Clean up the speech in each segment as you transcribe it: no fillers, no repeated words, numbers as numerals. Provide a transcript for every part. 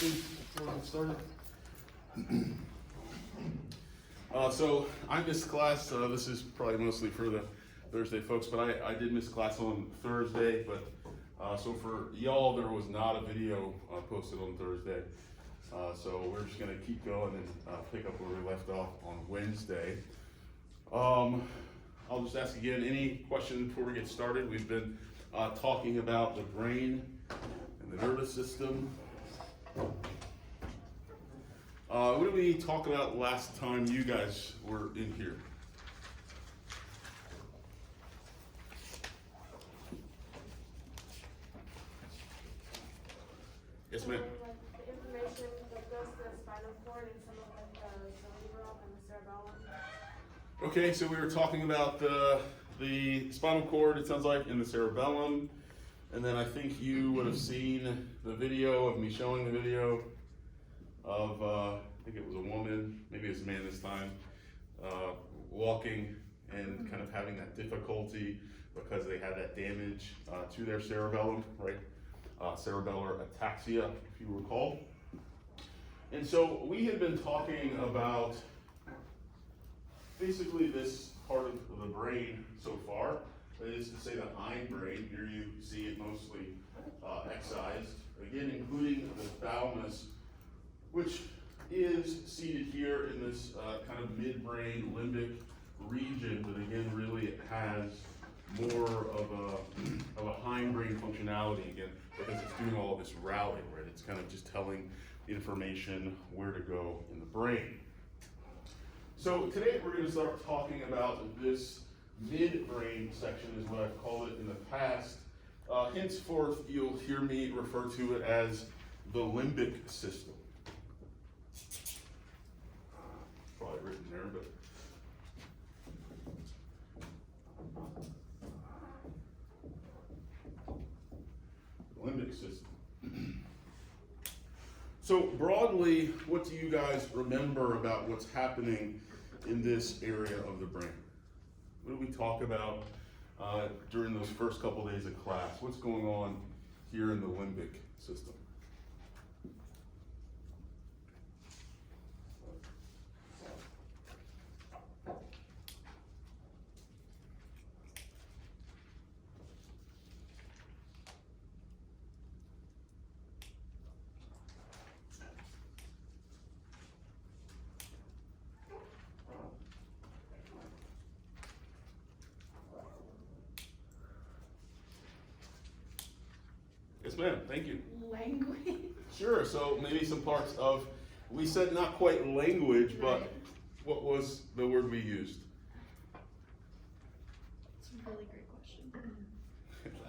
questions before we get started? So I missed class. This is probably mostly for the Thursday folks, but I did miss class on Thursday. But so for y'all, there was not a video posted on Thursday. So we're just gonna keep going and pick up where we left off on Wednesday. I'll just ask again, any questions before we get started? We've been talking about the brain and the nervous system. What did we talk about last time you guys were in here? Yes, ma'am. The information that goes to the spinal cord and some of the cerebral and the cerebellum. Okay, so we were talking about the spinal cord, it sounds like, in the cerebellum. And then I think you would have seen the video of me showing the video of, I think it was a woman, maybe it was a man this time, walking and kind of having that difficulty because they had that damage to their cerebellum, right? Cerebellar Ataxia, if you recall. And so we had been talking about basically this part of the brain so far. That is to say the hindbrain. Here you see it mostly excised, again including the thalamus, which is seated here in this kind of midbrain limbic region, but again really it has more of a hindbrain functionality again, because it's doing all this routing, right? It's kind of just telling information where to go in the brain. So today we're going to start talking about this midbrain section, is what I've called it in the past. Henceforth, you'll hear me refer to it as the limbic system. Probably written there, but limbic system. So broadly, what do you guys remember about what's happening in this area of the brain? What did we talk about during those first couple days of class? What's going on here in the limbic system? Yes, ma'am. Thank you. Language. Sure. So maybe some parts of, we said not quite language, but Right. what was the word we used? It's a really great question.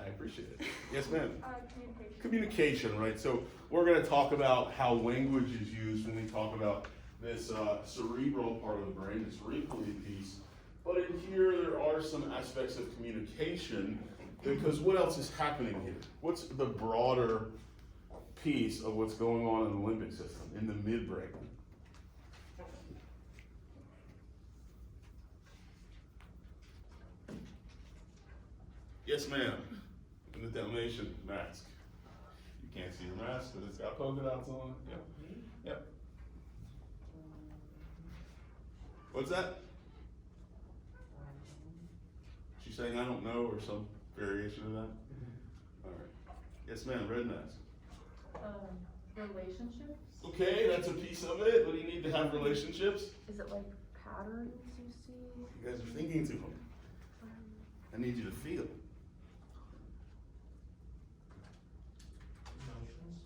I appreciate it. Yes, ma'am. Communication. Communication, right? So we're going to talk about how language is used when we talk about this cerebral part of the brain, this cerebral piece. But in here, there are some aspects of communication, because what else is happening here? What's the broader piece of what's going on in the limbic system, in the midbrain? Yes, ma'am. In the Dalmatian mask. You can't see your mask, but it's got polka dots on it. Yep. Yep. What's that? She's saying I don't know, or some variation of that? All right. Yes, ma'am. Red mask. Relationships? Okay, that's a piece of it. What do you need to have relationships? Is it like patterns you see? You guys are thinking too hard. I need you to feel.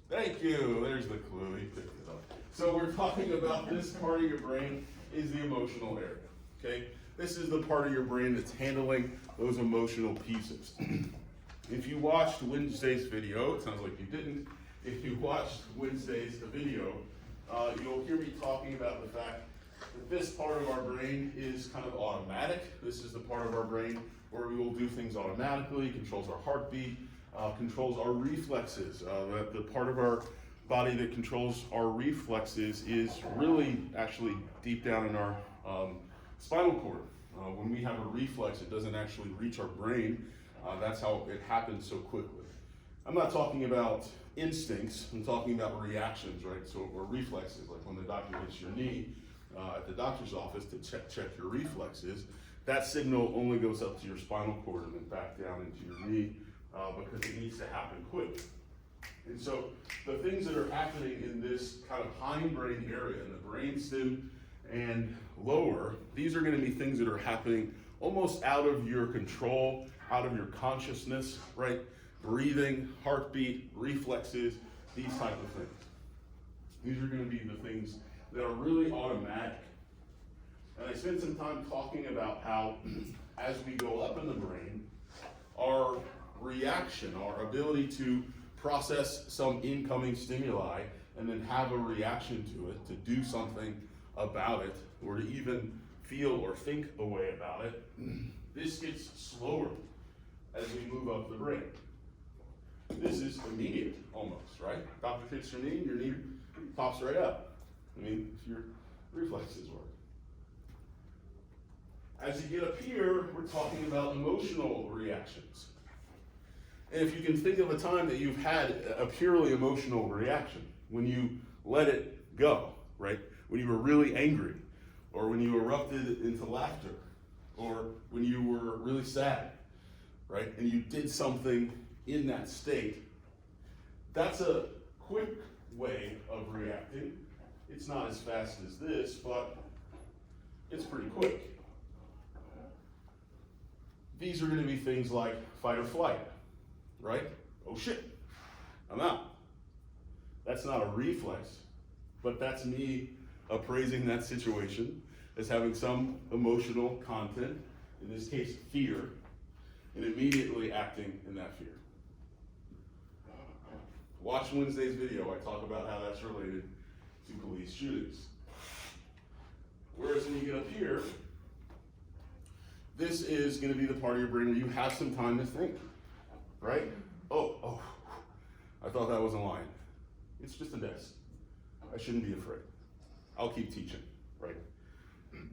Thank you. There's the clue. He picked it up. So we're talking about this part of your brain is the emotional area. Okay? This is the part of your brain that's handling those emotional pieces. If you watched Wednesday's video, it sounds like you didn't. If you watched Wednesday's video, you'll hear me talking about the fact that this part of our brain is kind of automatic. This is the part of our brain where we will do things automatically, controls our heartbeat, controls our reflexes. The part of our body that controls our reflexes is really actually deep down in our spinal cord. When we have a reflex, it doesn't actually reach our brain. That's how it happens so quickly. I'm not talking about instincts, I'm talking about reactions, right? So, or reflexes, like when the doctor hits your knee at the doctor's office to check your reflexes, that signal only goes up to your spinal cord and then back down into your knee because it needs to happen quick. And so the things that are happening in this kind of hindbrain area, in the brainstem and lower, these are going to be things that are happening almost out of your control, out of your consciousness, right? Breathing, heartbeat, reflexes, these type of things. These are going to be the things that are really automatic. And I spent some time talking about how as we go up in the brain, our reaction, our ability to process some incoming stimuli and then have a reaction to it, to do something about it, or to even feel or think a way about it, this gets slower as we move up the brain. This is immediate almost, right? Doctor hits your knee pops right up. I mean, if your reflexes work. As you get up here, we're talking about emotional reactions. And if you can think of a time that you've had a purely emotional reaction, when you let it go, right? When you were really angry, or when you erupted into laughter, or when you were really sad, right? And you did something in that state, that's a quick way of reacting. It's not as fast as this, but it's pretty quick. These are going to be things like fight or flight, right? Oh shit, I'm out. That's not a reflex, but that's me appraising that situation as having some emotional content, in this case fear, and immediately acting in that fear. Watch Wednesday's video, I talk about how that's related to police shootings. Whereas when you get up here, this is going to be the part of your brain where you have some time to think, right? Oh, I thought that was a line. It's just a desk. I shouldn't be afraid. I'll keep teaching, right?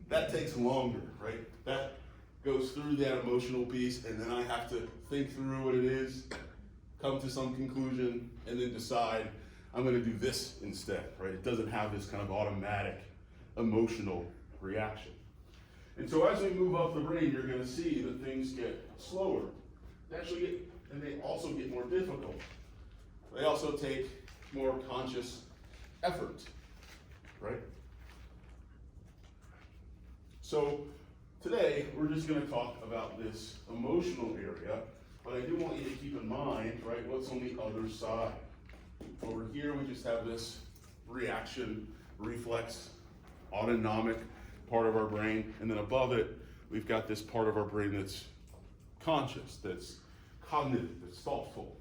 That takes longer, right? That goes through that emotional piece, and then I have to think through what it is, come to some conclusion, and then decide I'm going to do this instead, right? It doesn't have this kind of automatic emotional reaction. And so as we move up the brain, you're going to see that things get slower. And they also get more difficult. They also take more conscious effort, right? So today, we're just going to talk about this emotional area, but I do want you to keep in mind, right, what's on the other side. Over here, we just have this reaction, reflex, autonomic part of our brain, and then above it, we've got this part of our brain that's conscious, that's cognitive, that's thoughtful,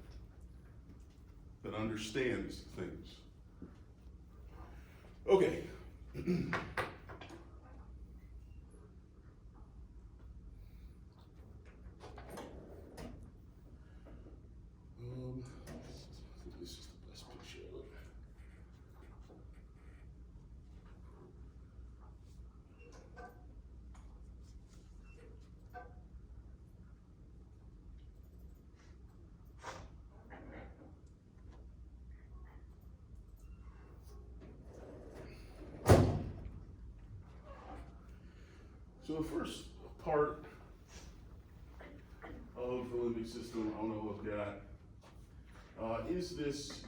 that understands things. Okay. This is the best picture of it. So the first part of the limbic system I want to look at is this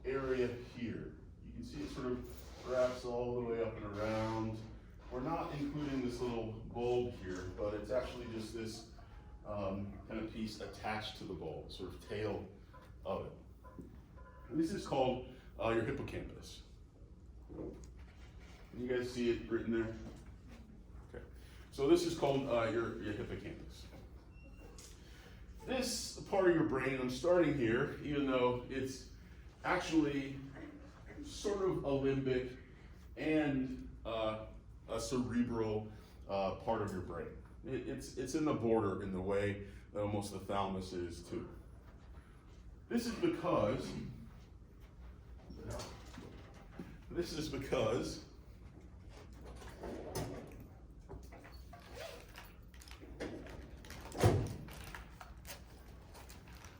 area here. You can see it sort of wraps all the way up and around. We're not including this little bulb here, but it's actually just this kind of piece attached to the bulb, sort of tail of it. And this is called your hippocampus. Can you guys see it written there? Okay. So this is called your hippocampus. This part of your brain, I'm starting here, even though it's actually sort of a limbic and a cerebral part of your brain. It's in the border in the way that almost the thalamus is too. This is because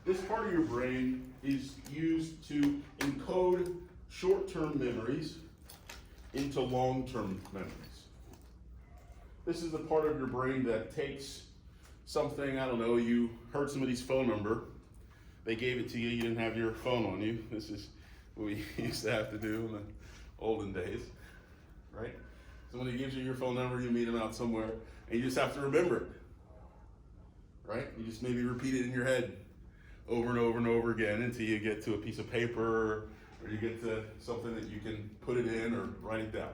this part part of your brain is used to encode short-term memories into long-term memories. This is the part of your brain that takes something, I don't know, you heard somebody's phone number, they gave it to you, you didn't have your phone on you. This is what we used to have to do in the olden days, right? Somebody gives you your phone number, you meet them out somewhere, and you just have to remember it, right? You just maybe repeat it in your head over and over and over again until you get to a piece of paper or you get to something that you can put it in or write it down.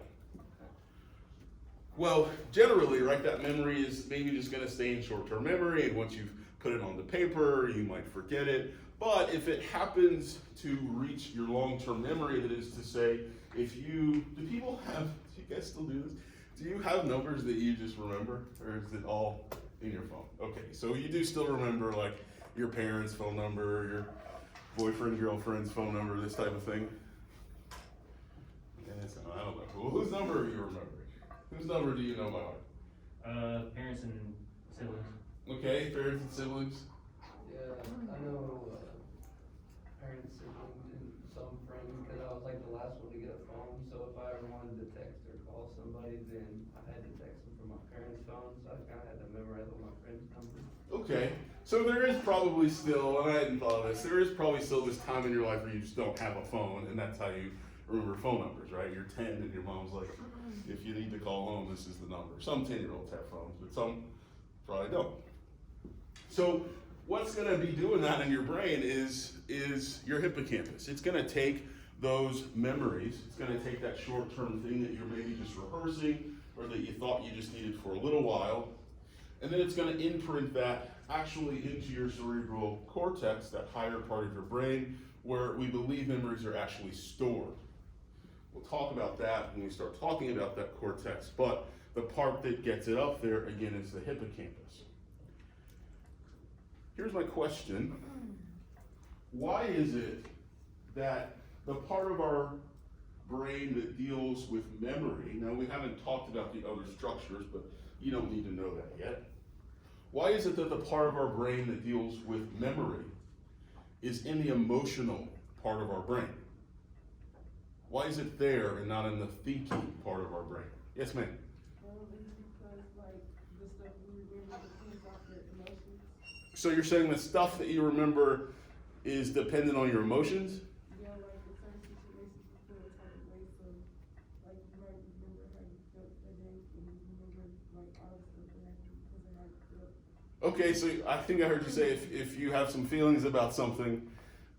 Well, generally, right, that memory is maybe just going to stay in short-term memory, and once you've put it on the paper, you might forget it. But if it happens to reach your long-term memory, that is to say, do you guys still do this? Do you have numbers that you just remember, or is it all in your phone? Okay, so you do still remember, like, your parents' phone number, your boyfriend, girlfriend's phone number, this type of thing? Yes, I don't know. Well, whose number are you remembering? Whose number do you know by heart? Parents and siblings. Okay, parents and siblings. Yeah, I know parents, siblings, and some friends, because I was like the last one to get a phone, so if I ever wanted to text or call somebody, then I had to text them from my parents' phone, so I kind of had to memorize all my friends' numbers. Okay, so there is probably still, and I hadn't thought of this, there is probably still this time in your life where you just don't have a phone, and that's how you remember phone numbers, right? You're 10 and your mom's like, if you need to call home, this is the number. Some 10-year-olds have phones, but some probably don't. So what's gonna be doing that in your brain is your hippocampus. It's gonna take those memories, it's gonna take that short-term thing that you're maybe just rehearsing or that you thought you just needed for a little while, and then it's gonna imprint that actually into your cerebral cortex, that higher part of your brain, where we believe memories are actually stored. We'll talk about that when we start talking about that cortex, but the part that gets it up there, again, is the hippocampus. Here's my question. Why is it that the part of our brain that deals with memory, now we haven't talked about the other structures, but you don't need to know that yet. Why is it that the part of our brain that deals with memory is in the emotional part of our brain? Why is it there and not in the thinking part of our brain? Yes, ma'am. It's because, like, the stuff we remember depends off your emotions. So you're saying the stuff that you remember is dependent on your emotions? Yeah, like, the certain situations you feel a type of way, so, like, you might remember how you felt that day, and you remember, like, all the stuff that happened because of how you felt. Okay, so I think I heard you say if you have some feelings about something,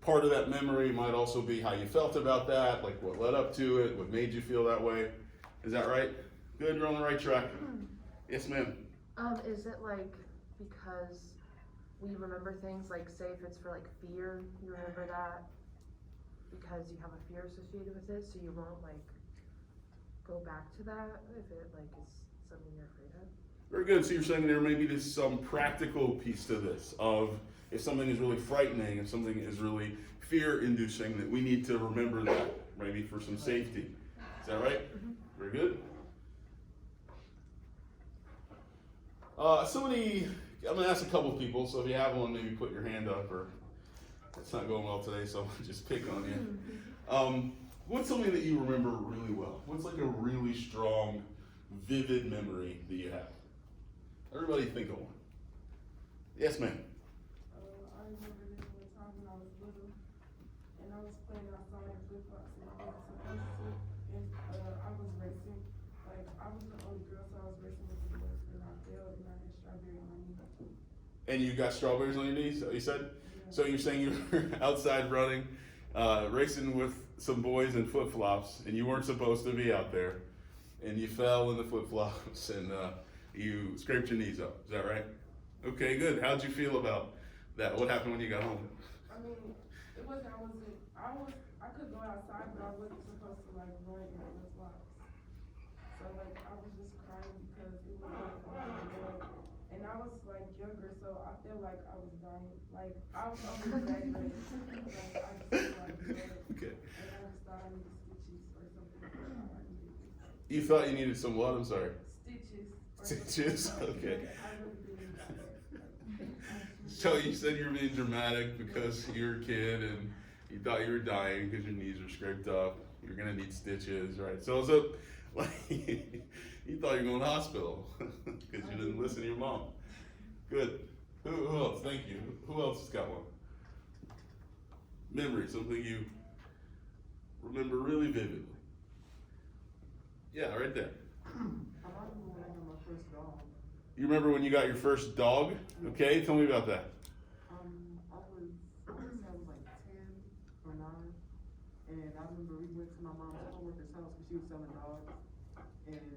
part of that memory might also be how you felt about that, like what led up to it, what made you feel that way. Is that right? Good, you're on the right track. Yes, ma'am. Is it like because we remember things, like say if it's for like fear, you remember that because you have a fear associated with it, so you won't like go back to that if it like is something you're afraid of? Very good. So you're saying there may be some practical piece to this of if something is really frightening, if something is really fear-inducing, that we need to remember that, maybe for some safety. Is that right? Mm-hmm. Very good. I'm gonna ask a couple of people, so if you have one, maybe put your hand up, or it's not going well today, so I'll just pick on you. What's something that you remember really well? What's like a really strong, vivid memory that you have? Everybody think of one. Yes, ma'am. I remember this one time when I was little, and I was playing outside in flip-flops, and I wasn't supposed to, and I was racing. Like, I was the only girl, so I was racing with the boys, and I fell, and I had strawberry on my knee. And you got strawberries on your knees, you said? Yeah. So you're saying you were outside running, racing with some boys in flip-flops, and you weren't supposed to be out there, and you fell in the flip-flops, and you scraped your knees up. Is that right? Okay, good. How'd you feel about that? What happened when you got home? I mean, it wasn't, I could go outside, but I wasn't supposed to, like, run in flip-flops. So, like, I was just crying because it was, like, and I was, like, younger, so I feel like I was dying. Like, I was exaggerating. Like, I just feel like blood. Okay. And I just thought I needed stitches or something. You thought you needed some what? I'm sorry. Stitches. Stitches? Okay. I really didn't. So you said you were being dramatic because you're a kid and you thought you were dying because your knees were scraped up. You're gonna need stitches, right? So like you thought you were going to the hospital because you didn't listen to your mom. Good. Who else? Thank you. Who else has got one? Memory, something you remember really vividly. Yeah, right there. I remember when I got my first dog. You remember when you got your first dog? Okay, tell me about that. I want to say I was like 10 or 9, and I remember we went to my mom's coworker's house because she was selling dogs, and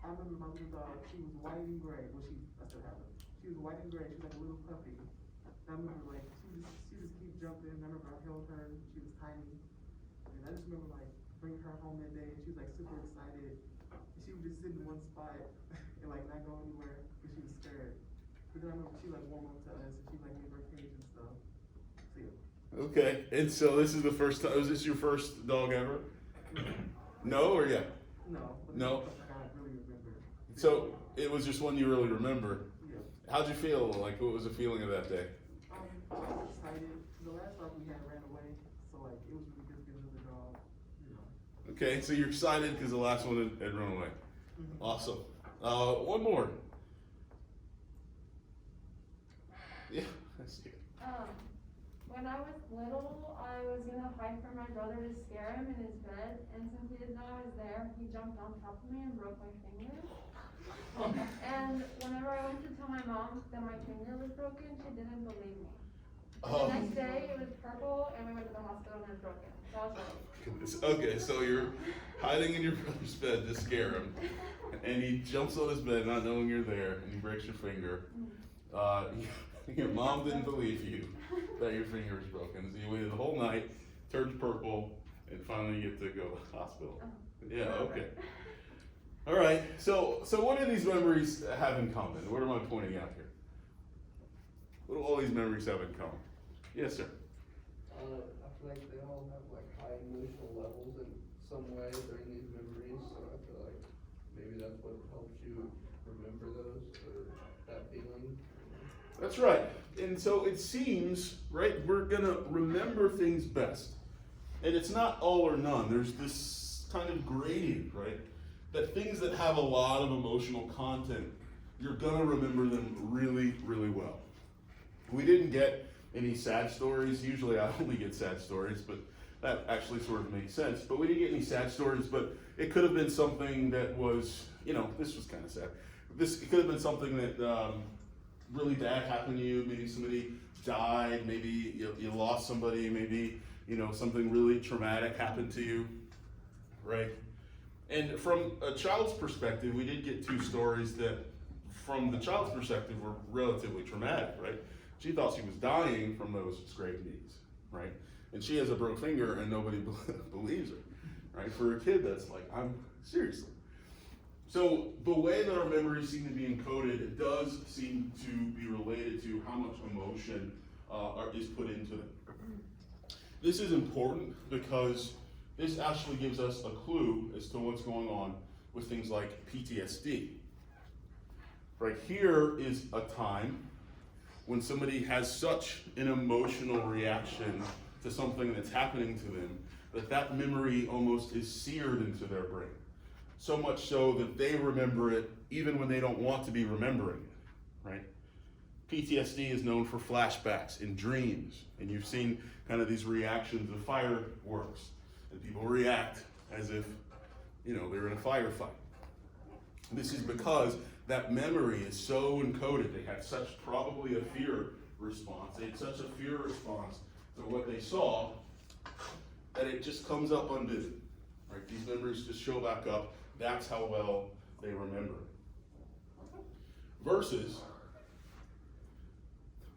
I remember my little dog, she was white and gray, well I still have her. She was white and gray, she was like a little puppy. And I remember like, she just keep jumping, I remember I held her, she was tiny, and I just remember like, bringing her home that day, and she was like super excited, and she would just sit in one spot, and like not go anywhere, because she was scared. But then I remember she like warm up to us, and she like gave her cage and stuff. So yeah. Okay, and so this is the first time, was this your first dog ever? No or yeah? No. But No. I don't really remember. So it was just one you really remember. Yeah. How'd you feel? Like, what was the feeling of that day? I was excited. The last dog we had ran away, so like it was really good to get another dog. You know. Okay, so you're excited because the last one had run away. Awesome. One more. Yeah, I see it. When I was little, I was gonna hide from my brother to scare him in his bed, and since he didn't know I was there, he jumped on top of me and broke my finger. And whenever I went to tell my mom that my finger was broken, she didn't believe me. And the next day, it was purple, and we went to the hospital and it was broken. So I was like, Goodness. Okay, so you're hiding in your brother's bed to scare him, and he jumps on his bed not knowing you're there, and he breaks your finger. Your mom didn't believe you that your finger was broken, so you waited the whole night, turned purple, and finally you get to go to the hospital. Yeah, okay. All right, so what do these memories have in common? What am I pointing out here? What do all these memories have in common? Yes, sir. I feel like they all have like high emotional levels in some way during these memories, so I feel like maybe that's what helps you remember those, or that feeling. That's right. And so it seems, right, we're gonna remember things best. And it's not all or none. There's this kind of gradient, right? That things that have a lot of emotional content, you're gonna remember them really, really well. We didn't get any sad stories. Usually I only get sad stories, but that actually sort of makes sense. But we didn't get any sad stories, but it could have been something that was, this was kind of sad. It could have been something that really bad happened to you. Maybe somebody died, maybe you lost somebody, maybe, something really traumatic happened to you, right? And from a child's perspective, we did get two stories that, from the child's perspective, were relatively traumatic, right? She thought she was dying from those scraped knees, right? And she has a broke finger and nobody believes her, right? For a kid, that's like, seriously. So the way that our memories seem to be encoded, it does seem to be related to how much emotion is put into them. This is important because this actually gives us a clue as to what's going on with things like PTSD. Right here is a time when somebody has such an emotional reaction to something that's happening to them that memory almost is seared into their brain. So much so that they remember it even when they don't want to be remembering it, right? PTSD is known for flashbacks in dreams, and you've seen kind of these reactions of fireworks, and people react as if, they're in a firefight. This is because that memory is so encoded. They had such probably a fear response. They had such a fear response to what they saw that it just comes up unbidden, right? These memories just show back up. That's how well they remember. Versus,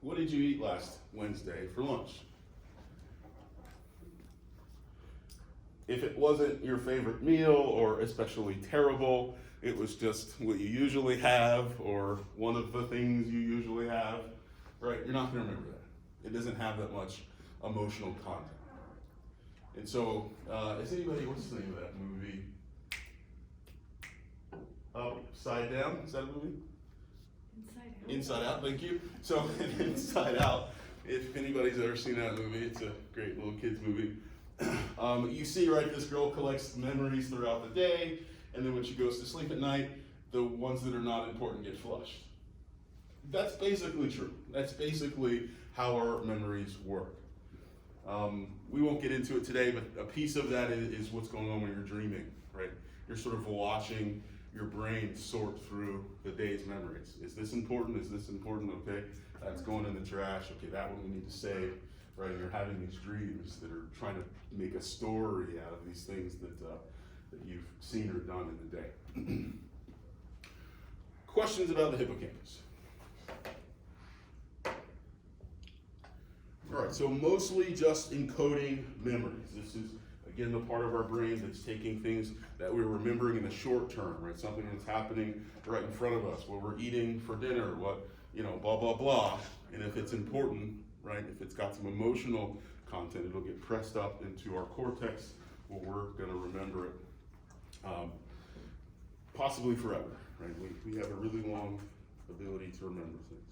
what did you eat last Wednesday for lunch? If it wasn't your favorite meal or especially terrible, it was just what you usually have or one of the things you usually have, right? You're not gonna remember that. It doesn't have that much emotional content. And so, what's the name of that movie? Upside Down, is that a movie? Inside Out, thank you. So, Inside Out, if anybody's ever seen that movie, it's a great little kids movie. You see, right, this girl collects memories throughout the day, and then when she goes to sleep at night, the ones that are not important get flushed. That's basically true. That's basically how our memories work. We won't get into it today, but a piece of that is what's going on when you're dreaming, right? You're sort of watching your brain sort through the day's memories. Is this important? Is this important? Okay, that's going in the trash. Okay, that one we need to save, right? And you're having these dreams that are trying to make a story out of these things that you've seen or done in the day. Questions about the hippocampus? All right, so mostly just encoding memories. This is, again, the part of our brain that's taking things that we're remembering in the short term, right? Something that's happening right in front of us, what we're eating for dinner, what, blah, blah, blah. And if it's important, right, if it's got some emotional content, it'll get pressed up into our cortex where we're gonna remember it, possibly forever, right? We have a really long ability to remember things.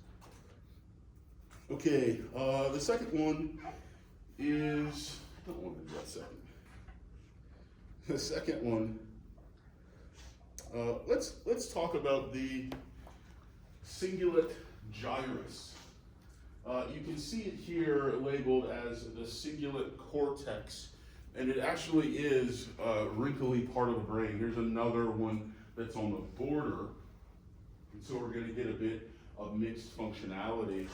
Okay, the second one is, I don't want to do that second. The second one, let's talk about the Cingulate Gyrus. You can see it here labeled as the Cingulate Cortex, and it actually is a wrinkly part of the brain. Here's another one that's on the border, and so we're going to get a bit of mixed functionality.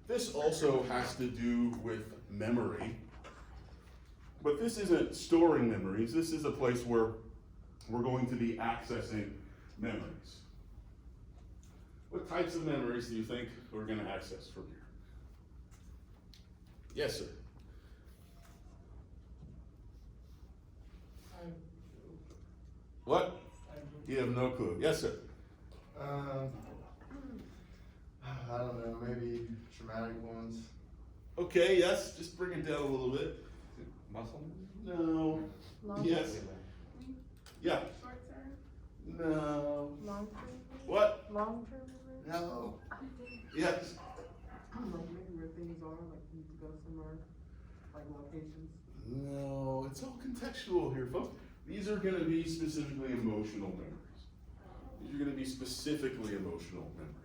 This also has to do with memory, but this isn't storing memories. This is a place where we're going to be accessing memories. What types of memories do you think we're going to access from here? Yes, sir. What? You have no clue. Yes, sir. I don't know, maybe traumatic ones. Okay, yes, just bring it down a little bit. Muscle? No. Long Yes. Yeah. Short term? No. Long term? What? Long term memory? No. Yes. Like maybe where things are, like you need to go somewhere, like locations. No, it's all contextual here, folks. These are going to be specifically emotional memories. These are going to be specifically emotional memories.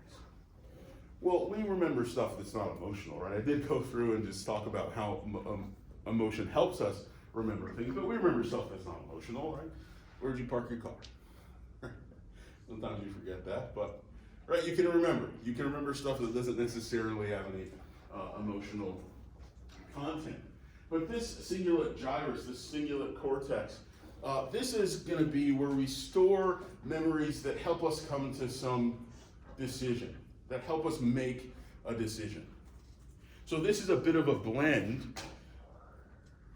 Well, we remember stuff that's not emotional, right? I did go through and just talk about how emotion helps us remember things, but we remember stuff that's not emotional, right? Where'd you park your car? Sometimes you forget that, but right, you can remember. You can remember stuff that doesn't necessarily have any emotional content. But this Cingulate Gyrus, this Cingulate Cortex, this is going to be where we store memories that help us come to some decision, that help us make a decision. So this is a bit of a blend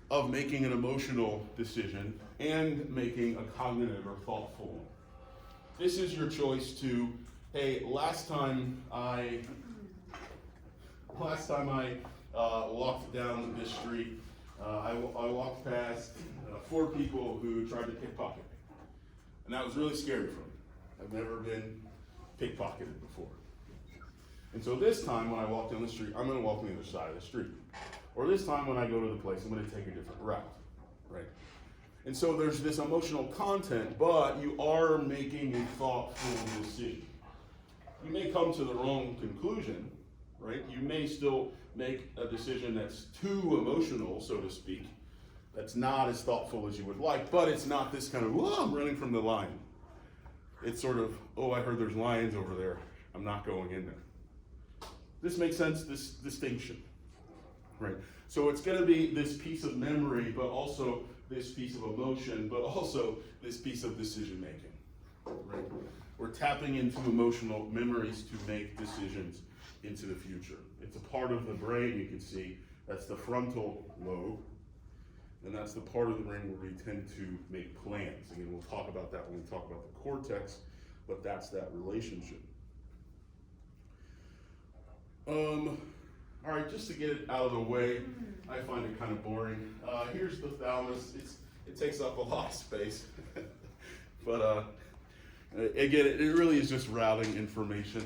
of making an emotional decision and making a cognitive or thoughtful one. This is your choice to, hey, last time I walked down this street, I walked past 4 people who tried to pickpocket me. And that was really scary for me. I've never been pickpocketed before. And so this time when I walk down the street, I'm gonna walk on the other side of the street. Or this time when I go to the place, I'm gonna take a different route, right? And so there's this emotional content, but you are making a thoughtful decision. You may come to the wrong conclusion, right? You may still make a decision that's too emotional, so to speak, that's not as thoughtful as you would like, but it's not this kind of, whoa, I'm running from the lion. It's sort of, oh, I heard there's lions over there, I'm not going in there. This makes sense, this distinction, right? So it's gonna be this piece of memory, but also this piece of emotion, but also this piece of decision making, right? We're tapping into emotional memories to make decisions into the future. It's a part of the brain, you can see, that's the frontal lobe, and that's the part of the brain where we tend to make plans. Again, we'll talk about that when we talk about the cortex, but that's that relationship. All right, just to get it out of the way, I find it kind of boring. Here's the thalamus. It takes up a lot of space, but again, it really is just routing information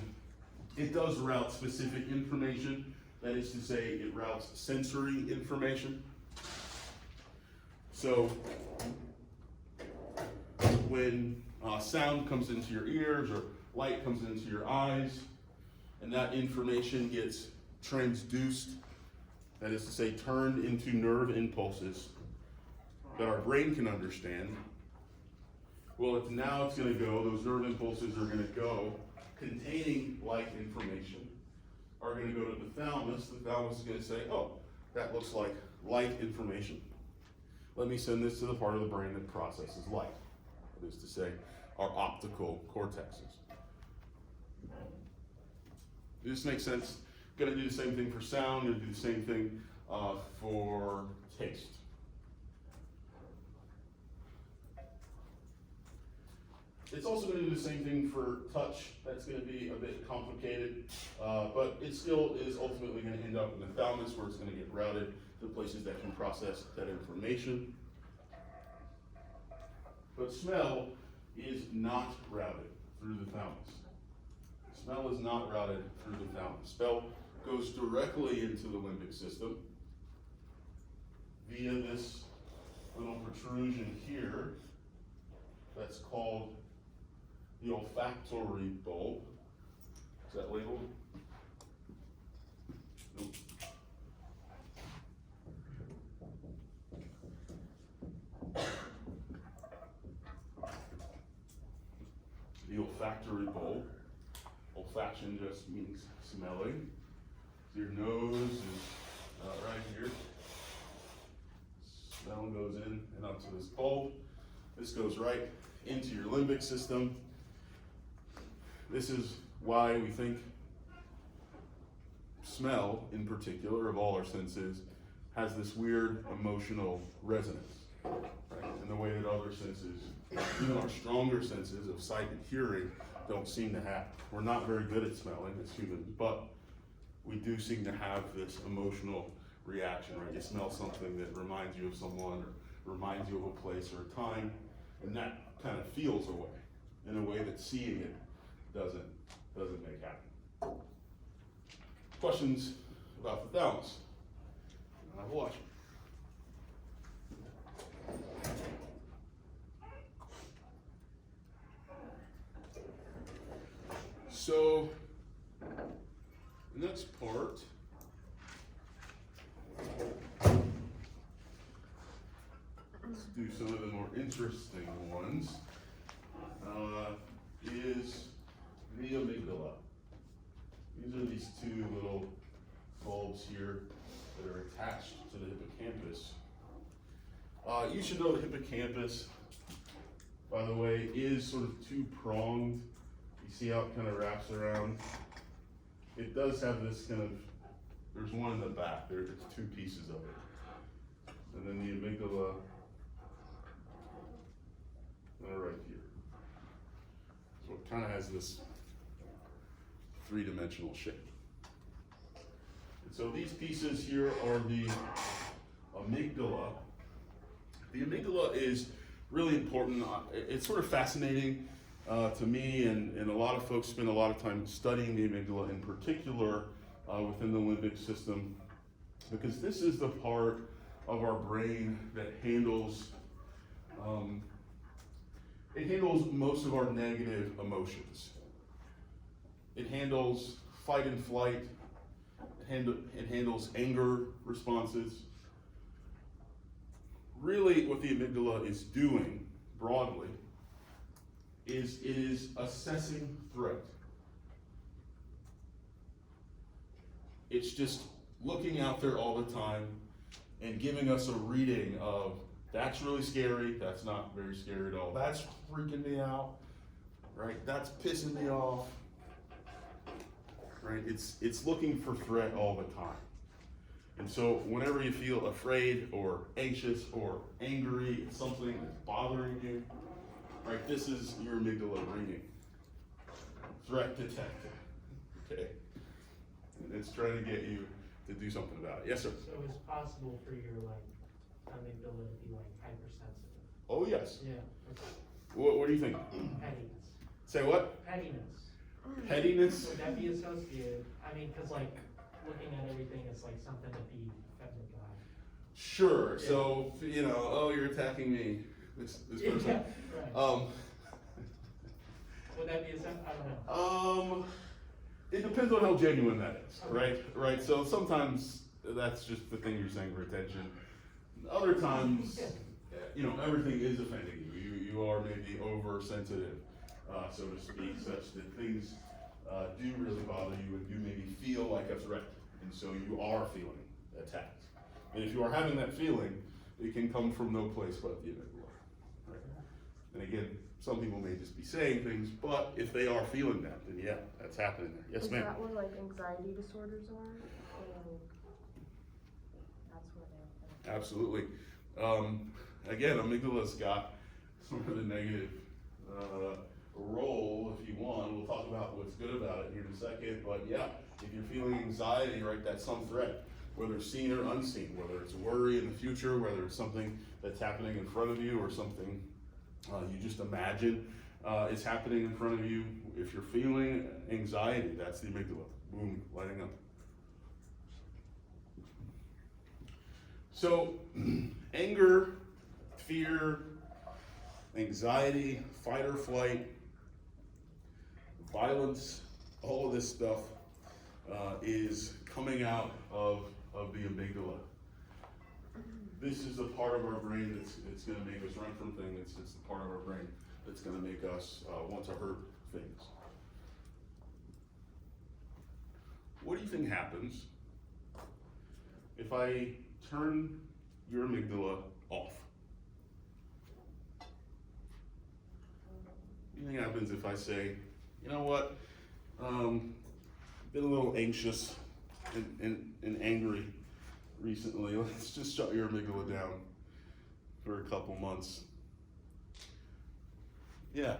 It does route specific information. That is to say, it routes sensory information. So when sound comes into your ears or light comes into your eyes, and that information gets transduced, that is to say, turned into nerve impulses that our brain can understand. Well, now it's going to go, those nerve impulses are going to go containing light information, are going to go to the thalamus. The thalamus is going to say, oh, that looks like light information. Let me send this to the part of the brain that processes light. That is to say, our optical cortexes. Does this make sense? Going to do the same thing for sound, going to do the same thing for taste. It's also going to do the same thing for touch. That's going to be a bit complicated, but it still is ultimately going to end up in the thalamus, where it's going to get routed to places that can process that information. But smell is not routed through the thalamus. Smell is not routed through the thalamus. Smell goes directly into the limbic system via this little protrusion here that's called the olfactory bulb. Is that labeled? Nope. The olfactory bulb. Olfaction just means smelling. So your nose is right here. Smell goes in and up to this bulb. This goes right into your limbic system. This is why we think smell, in particular, of all our senses, has this weird emotional resonance, right? In the way that other senses, even our stronger senses of sight and hearing, don't seem to have. We're not very good at smelling as humans, but we do seem to have this emotional reaction, right? You smell something that reminds you of someone or reminds you of a place or a time, and that kind of feels a way, in a way that seeing it doesn't make happen. Questions about the thalamus? I'll watch it. So, the next part let's do some of the more interesting ones, is the amygdala. These are these two little bulbs here that are attached to the hippocampus. You should know the hippocampus, by the way, is sort of two-pronged. You see how it kind of wraps around? It does have this kind of, there's one in the back, there's two pieces of it. And then the amygdala, right here. So it kind of has this three-dimensional shape. And so these pieces here are the amygdala. The amygdala is really important. It's sort of fascinating to me, and a lot of folks spend a lot of time studying the amygdala in particular within the limbic system, because this is the part of our brain that handles most of our negative emotions. It handles fight and flight. It handles anger responses. Really, what the amygdala is doing, broadly, is it is assessing threat. It's just looking out there all the time and giving us a reading of, that's really scary, that's not very scary at all, that's freaking me out, right? That's pissing me off, right? It's looking for threat all the time. And so whenever you feel afraid or anxious or angry at something that's bothering you, right, this is your amygdala ringing. Threat detected, okay? And it's trying to get you to do something about it. Yes, sir? So it's possible for your amygdala to be hypersensitive? Oh, yes. Yeah. What do you think? Pettiness. Say what? Pettiness. Pettiness? Would that be associated, I mean, cause like, looking at everything, it's like something to be feminine guy. Sure, so, you know, oh, you're attacking me, this person. Yeah, right. Would that be I don't know. It depends on how genuine that is, right? So sometimes that's just the thing you're saying for attention. Other times, you know, everything is offending you. You are maybe oversensitive, so to speak, such that things do really bother you and do maybe feel like a threat, and so you are feeling attacked. And if you are having that feeling, it can come from no place but the amygdala. Right? And again, some people may just be saying things, but if they are feeling that, then yeah, that's happening there. Yes, ma'am. Is that where like anxiety disorders are? Or like, that's where they are? Absolutely. Again, amygdala's got sort of a negative role, if you want. We'll talk about what's good about it here in a second, but yeah, if you're feeling anxiety, right, that's some threat, whether seen or unseen, whether it's worry in the future, whether it's something that's happening in front of you or something you just imagine is happening in front of you. If you're feeling anxiety, that's the amygdala, boom, lighting up. So, anger, fear, anxiety, fight or flight, violence, all of this stuff is coming out of the amygdala. This is the part of our brain that's going to make us run from things. It's the part of our brain that's going to make us want to hurt things. What do you think happens if I turn your amygdala off? What do you think happens if I say, you know what, been a little anxious and angry recently, let's just shut your amygdala down for a couple months. Yeah.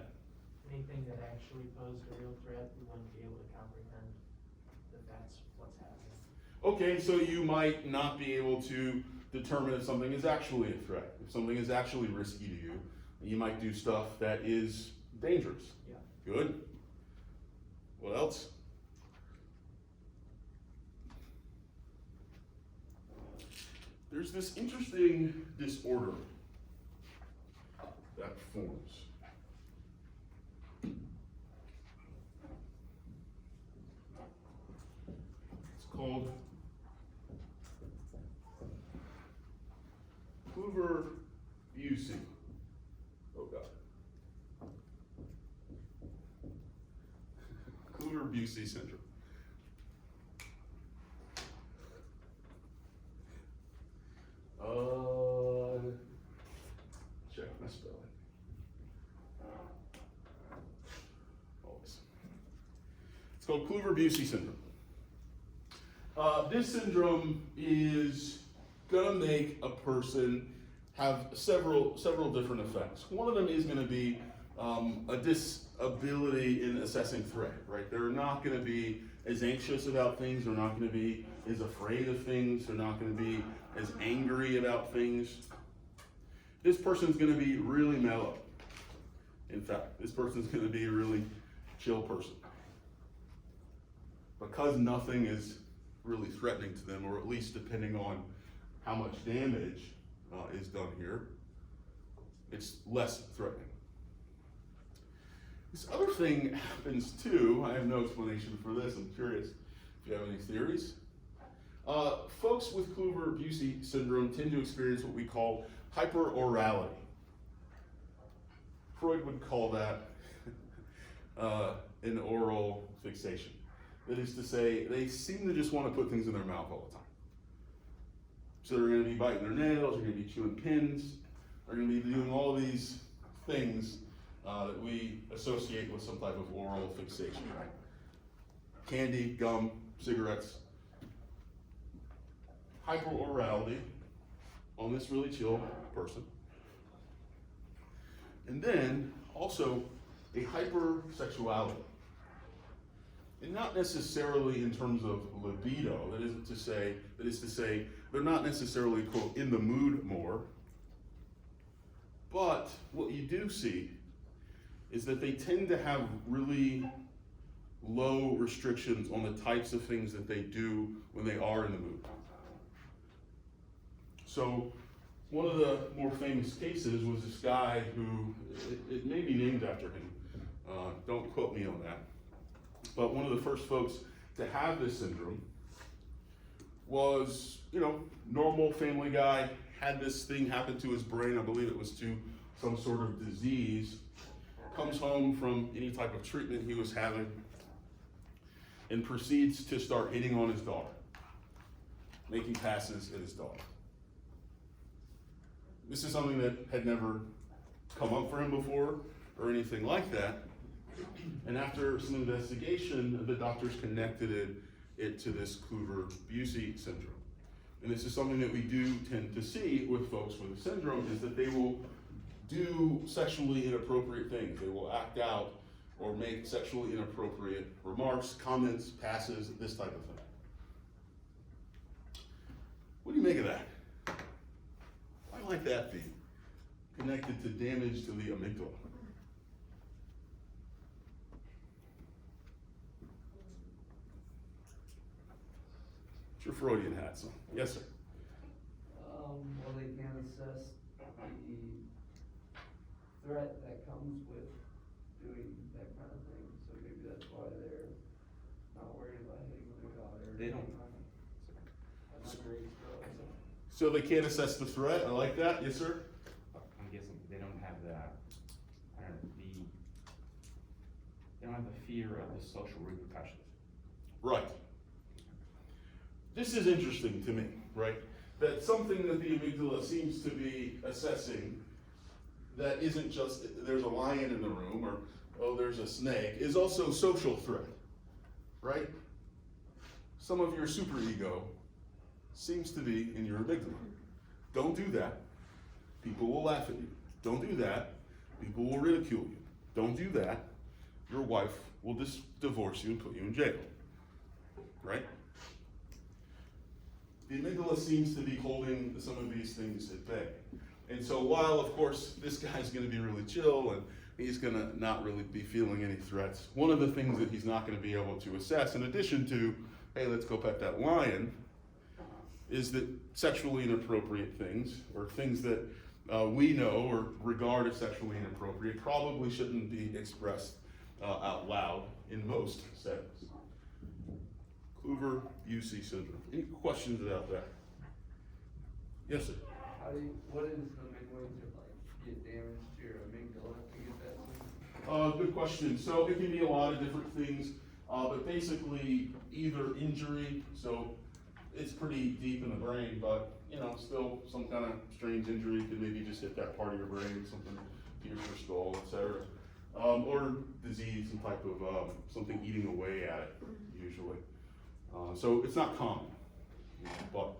Anything that actually posed a real threat, we wouldn't be able to comprehend that that's what's happening. Okay, so you might not be able to determine if something is actually a threat. If something is actually risky to you, you might do stuff that is dangerous. Yeah. Good. What else? There's this interesting disorder that forms. It's called Hoover UC. Oh God. Hoover-Bucy syndrome. Check my spelling. Always. It's called Hoover-Bucy syndrome. This syndrome is gonna make a person have several different effects. One of them is gonna be a disability in assessing threat, right? They're not gonna be as anxious about things, they're not gonna be as afraid of things, they're not gonna be as angry about things. This person's gonna be really mellow. In fact, this person's gonna be a really chill person. Because nothing is really threatening to them, or at least depending on how much damage is done here, it's less threatening. This other thing happens too. I have no explanation for this. I'm curious if you have any theories. Folks with Hoover-Bucy syndrome tend to experience what we call hyperorality. Freud would call that an oral fixation. That is to say, they seem to just want to put things in their mouth all the time. So they're going to be biting their nails, they're going to be chewing pins, they're going to be doing all these things that we associate with some type of oral fixation, right? Candy, gum, cigarettes. Hyperorality on this really chill person. And then also a hypersexuality. And not necessarily in terms of libido, that is to say, they're not necessarily, quote, in the mood more, but what you do see is that they tend to have really low restrictions on the types of things that they do when they are in the mood. So one of the more famous cases was this guy who, it may be named after him, don't quote me on that, but one of the first folks to have this syndrome was, normal family guy, had this thing happen to his brain, I believe it was to some sort of disease, comes home from any type of treatment he was having, and proceeds to start hitting on his daughter, making passes at his daughter. This is something that had never come up for him before or anything like that. And after some investigation, the doctors connected it to this Hoover-Busey syndrome. And this is something that we do tend to see with folks with the syndrome, is that they will do sexually inappropriate things. They will act out or make sexually inappropriate remarks, comments, passes, this type of thing. What do you make of that? Why might that be connected to damage to the amygdala? It's your Freudian hat, son. Yes, sir. Well, they can't assess the threat that comes with doing that kind of thing, so maybe that's why they're not worried about hitting their daughter. They don't. That's not great, So they can't assess the threat. I like that. Yes, sir. I'm guessing they don't have that, they don't have the fear of the social repercussions. Right. This is interesting to me, right? That something that the amygdala seems to be assessing that isn't just there's a lion in the room or, oh, there's a snake, is also social threat, right? Some of your superego seems to be in your amygdala. Don't do that. People will laugh at you. Don't do that. People will ridicule you. Don't do that. Your wife will divorce you and put you in jail, right? The amygdala seems to be holding some of these things at bay. And so while, of course, this guy's gonna be really chill and he's gonna not really be feeling any threats, one of the things that he's not gonna be able to assess, in addition to, hey, let's go pet that lion, is that sexually inappropriate things, or things that we know or regard as sexually inappropriate, probably shouldn't be expressed out loud in most settings. Hoover-Busey syndrome. Any questions about that? Yes, sir. What is the main way to get damage to your amygdala to get that syndrome? Good question. So it can be a lot of different things, but basically either injury, so it's pretty deep in the brain, but still some kind of strange injury could maybe just hit that part of your brain, something pierce your skull, etc. Or disease, some type of something eating away at it, usually. So it's not common, but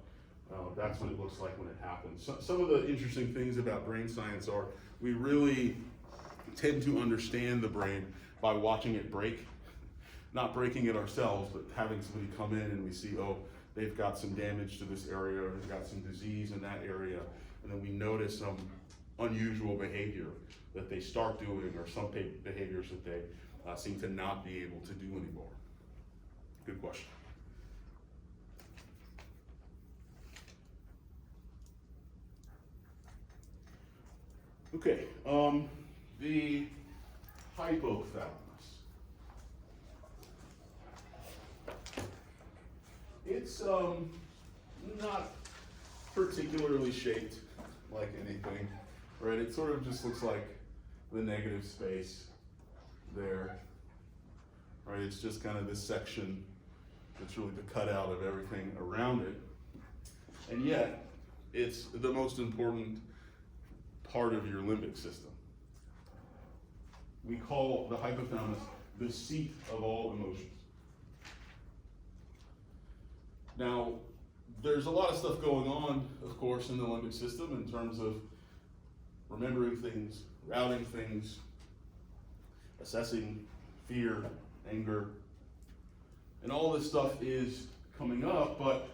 that's what it looks like when it happens. So, some of the interesting things about brain science are we really tend to understand the brain by watching it break, not breaking it ourselves, but having somebody come in and we see, oh, they've got some damage to this area, or they've got some disease in that area, and then we notice some unusual behavior that they start doing, or some behaviors that they seem to not be able to do anymore. Good question. Okay, the hypothalamus. It's not particularly shaped like anything, right? It sort of just looks like the negative space there, right? It's just kind of this section that's really the cutout of everything around it. And yet, it's the most important part of your limbic system. We call the hypothalamus the seat of all emotions. Now, there's a lot of stuff going on, of course, in the limbic system in terms of remembering things, routing things, assessing fear, anger, and all this stuff is coming up, but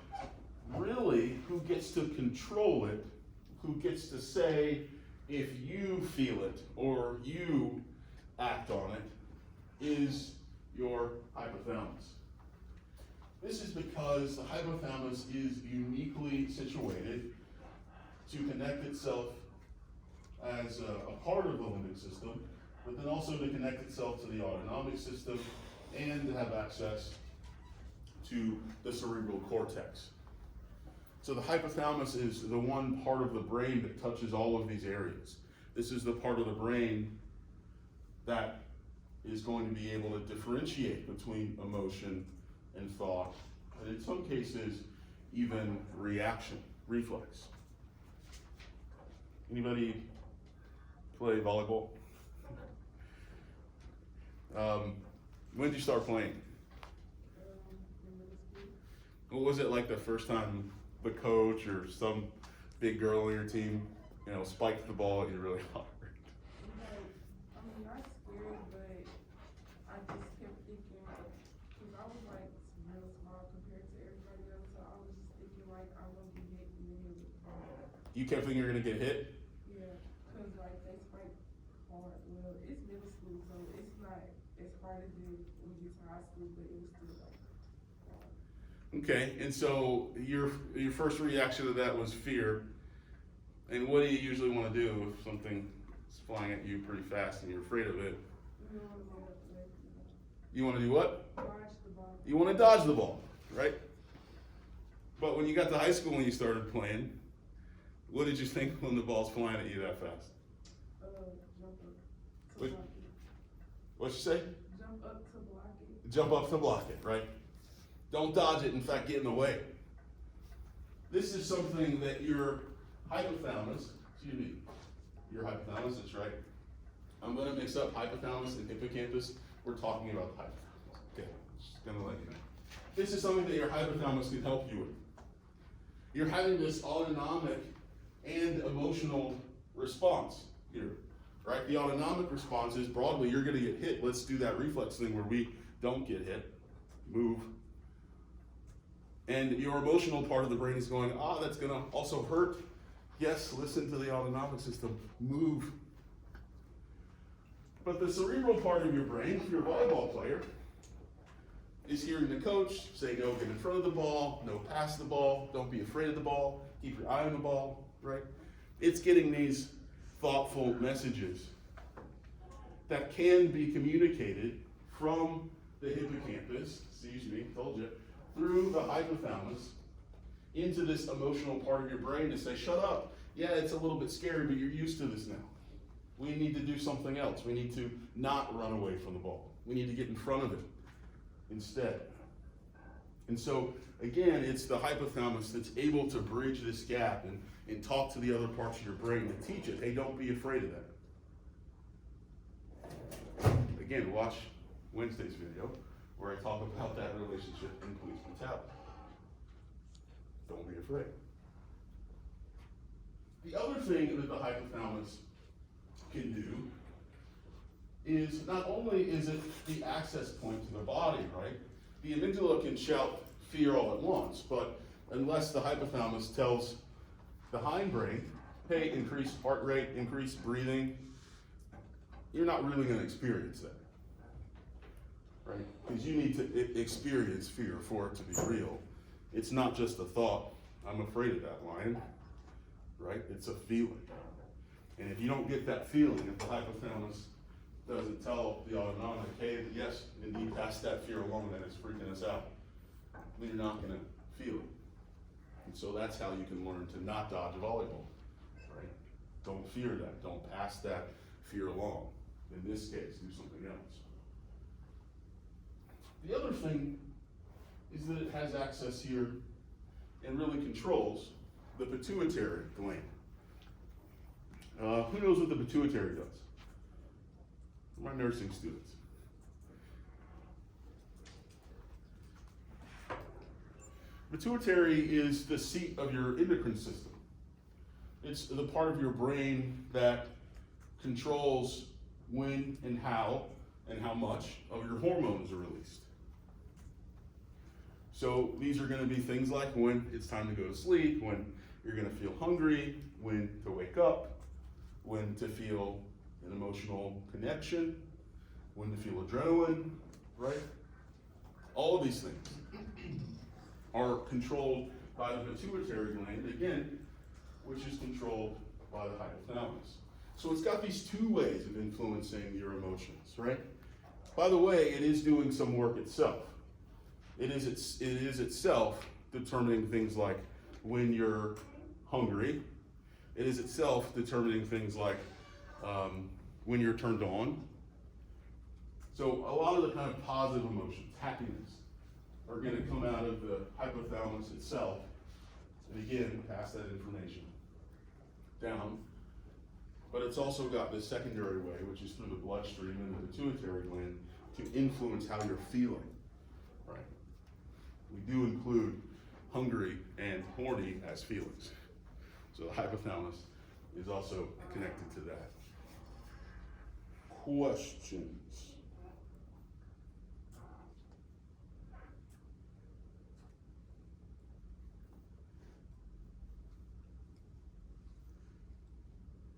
really, who gets to control it, who gets to say if you feel it or you act on it, is your hypothalamus. This is because the hypothalamus is uniquely situated to connect itself as a part of the limbic system, but then also to connect itself to the autonomic system and to have access to the cerebral cortex. So the hypothalamus is the one part of the brain that touches all of these areas. This is the part of the brain that is going to be able to differentiate between emotion and thought, and in some cases, even reaction, reflex. Anybody play volleyball? When did you start playing? In middle school. What was it like the first time the coach or some big girl on your team, spiked the ball at you really hard? I mean, not scared, but I just kept thinking, because I was like real small compared to everybody else, so I was just thinking like I won't be hit in the head with the ball. You kept thinking you were gonna get hit? Yeah, because like they spike hard. Well, it's middle school, so it's not as hard as it when you get to high school, but it was still like hard. Okay, and so your first reaction to that was fear. And what do you usually want to do if something is flying at you pretty fast and you're afraid of it? You know what I'm saying? You want to do what? Dodge the ball. You want to dodge the ball, right? But when you got to high school and you started playing, what did you think when the ball's flying at you that fast? Jump up to Wait. block it. What'd you say? Jump up to block it. Jump up to block it, right? Don't dodge it, in fact, get in the way. This is something that your hypothalamus, your hypothalamus, that's right. I'm gonna mix up hypothalamus and hippocampus. We're talking about the hypothalamus. Okay, just gonna let you know. This is something that your hypothalamus can help you with. You're having this autonomic and emotional response here, right? The autonomic response is broadly, you're gonna get hit. Let's do that reflex thing where we don't get hit. Move. And your emotional part of the brain is going, that's gonna also hurt. Yes, listen to the autonomic system, move. But the cerebral part of your brain, if you're a volleyball player, is hearing the coach say, no, get in front of the ball, no, pass the ball, don't be afraid of the ball, keep your eye on the ball, right? It's getting these thoughtful messages that can be communicated from the hippocampus, told you, through the hypothalamus into this emotional part of your brain to say, shut up. Yeah, it's a little bit scary, but you're used to this now. We need to do something else. We need to not run away from the ball. We need to get in front of it instead. And so, again, it's the hypothalamus that's able to bridge this gap and talk to the other parts of your brain to teach it, hey, don't be afraid of that. Again, watch Wednesday's video where I talk about that relationship in police brutality. Don't be afraid. The other thing that the hypothalamus can do is not only is it the access point to the body, right? The amygdala can shout fear all at once, but unless the hypothalamus tells the hindbrain, hey, increase heart rate, increase breathing, you're not really going to experience that, right? Because you need to experience fear for it to be real. It's not just a thought, I'm afraid of that lion, right? It's a feeling. And if you don't get that feeling, if the hypothalamus doesn't tell the autonomic, hey, yes, indeed, pass that fear along, that it's freaking us out, then you're not going to feel it. And so that's how you can learn to not dodge volleyball, right? Don't fear that. Don't pass that fear along. In this case, do something else. The other thing is that it has access here and really controls the pituitary gland. Who knows what the pituitary does? My nursing students. Pituitary is the seat of your endocrine system. It's the part of your brain that controls when and how much of your hormones are released. So these are going to be things like when it's time to go to sleep, when you're going to feel hungry, when to wake up, when to feel an emotional connection, when to feel adrenaline, right? All of these things are controlled by the pituitary gland, again, which is controlled by the hypothalamus. So it's got these two ways of influencing your emotions, right? By the way, it is doing some work itself. It is itself determining things like when you're hungry. It is itself determining things like when you're turned on. So a lot of the kind of positive emotions, happiness, are going to come out of the hypothalamus itself, and again, pass that information down. But it's also got this secondary way, which is through the bloodstream and the pituitary gland, to influence how you're feeling, right? We do include hungry and horny as feelings. So the hypothalamus is also connected to that. Questions?